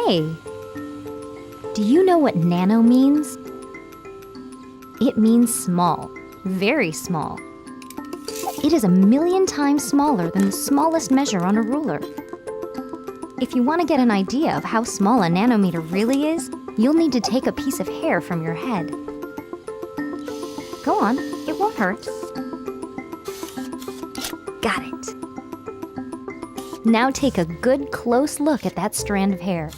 Hey! Do you know what nano means? It means small, very small. It is 1,000,000 times smaller than the smallest measure on a ruler. If you want to get an idea of how small a nanometer really is, you'll need to take a piece of hair from your head. Go on, it won't hurt. Got it. Now take a good close look at that strand of hair.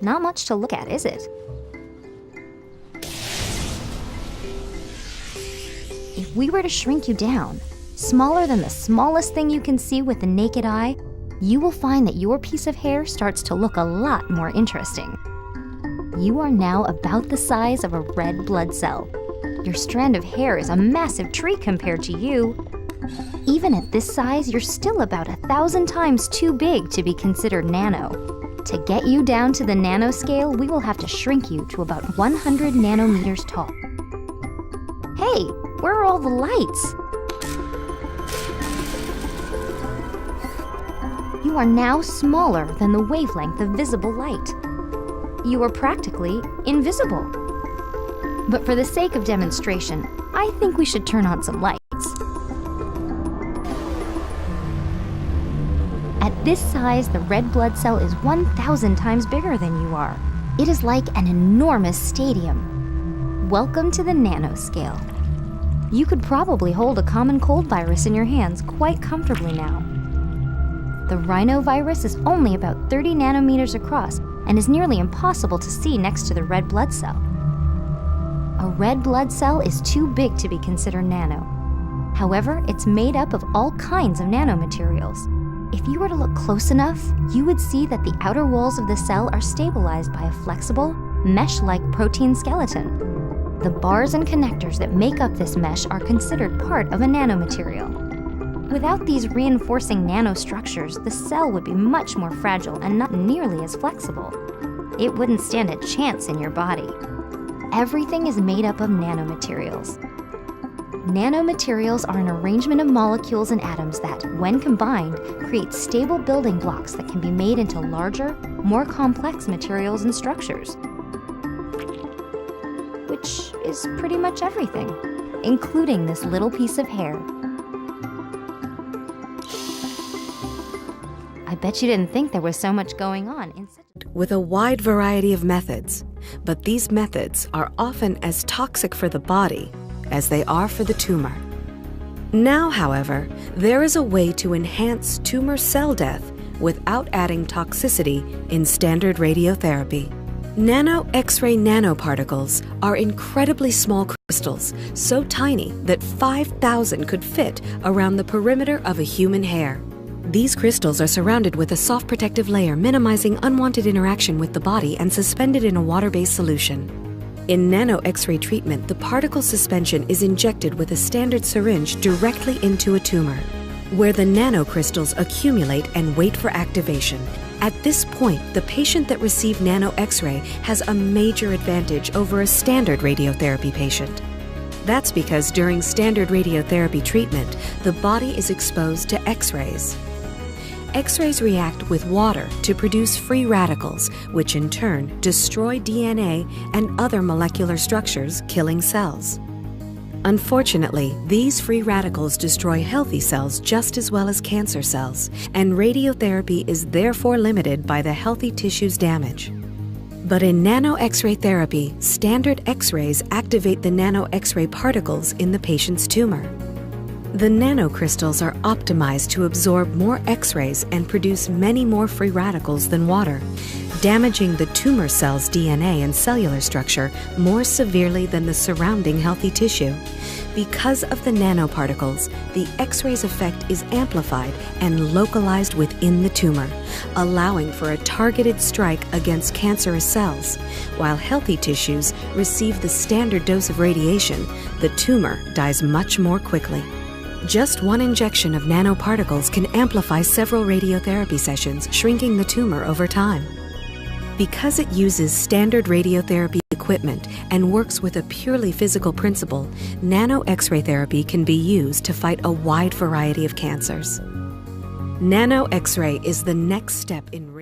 Not much to look at, is it? If we were to shrink you down, smaller than the smallest thing you can see with the naked eye, you will find that your piece of hair starts to look a lot more interesting. You are now about the size of a red blood cell. Your strand of hair is a massive tree compared to you. Even at this size, you're still about 1,000 times too big to be considered nano. To get you down to the nanoscale, we will have to shrink you to about 100 nanometers tall. Hey, where are all the lights? You are now smaller than the wavelength of visible light. You are practically invisible. But for the sake of demonstration, I think we should turn on some lights. At this size, the red blood cell is 1,000 times bigger than you are. It is like an enormous stadium. Welcome to the nanoscale. You could probably hold a common cold virus in your hands quite comfortably now. The rhinovirus is only about 30 nanometers across and is nearly impossible to see next to the red blood cell. A red blood cell is too big to be considered nano. However, it's made up of all kinds of nanomaterials. If you were to look close enough, you would see that the outer walls of the cell are stabilized by a flexible, mesh-like protein skeleton. The bars and connectors that make up this mesh are considered part of a nanomaterial. Without these reinforcing nanostructures, the cell would be much more fragile and not nearly as flexible. It wouldn't stand a chance in your body. Everything is made up of nanomaterials. Nanomaterials are an arrangement of molecules and atoms that, when combined, create stable building blocks that can be made into larger, more complex materials and structures. Which is pretty much everything, including this little piece of hair. I bet you didn't think there was so much going on in such with a wide variety of methods, but these methods are often as toxic for the body as they are for the tumor. Now, however, there is a way to enhance tumor cell death without adding toxicity in standard radiotherapy. Nano X-ray nanoparticles are incredibly small crystals, so tiny that 5,000 could fit around the perimeter of a human hair. These crystals are surrounded with a soft protective layer, minimizing unwanted interaction with the body and suspended in a water-based solution. In nano X-ray treatment, the particle suspension is injected with a standard syringe directly into a tumor, where the nanocrystals accumulate and wait for activation. At this point, the patient that received nano X-ray has a major advantage over a standard radiotherapy patient. That's because during standard radiotherapy treatment, the body is exposed to X-rays. X-rays react with water to produce free radicals, which in turn destroy DNA and other molecular structures, killing cells. Unfortunately, these free radicals destroy healthy cells just as well as cancer cells, and radiotherapy is therefore limited by the healthy tissue's damage. But in nano X-ray therapy, standard X-rays activate the nano X-ray particles in the patient's tumor. The nanocrystals are optimized to absorb more X-rays and produce many more free radicals than water, damaging the tumor cell's DNA and cellular structure more severely than the surrounding healthy tissue. Because of the nanoparticles, the X-ray's effect is amplified and localized within the tumor, allowing for a targeted strike against cancerous cells. While healthy tissues receive the standard dose of radiation, the tumor dies much more quickly. Just one injection of nanoparticles can amplify several radiotherapy sessions, shrinking the tumor over time. Because it uses standard radiotherapy equipment and works with a purely physical principle, nano X-ray therapy can be used to fight a wide variety of cancers. Nano X-ray is the next step in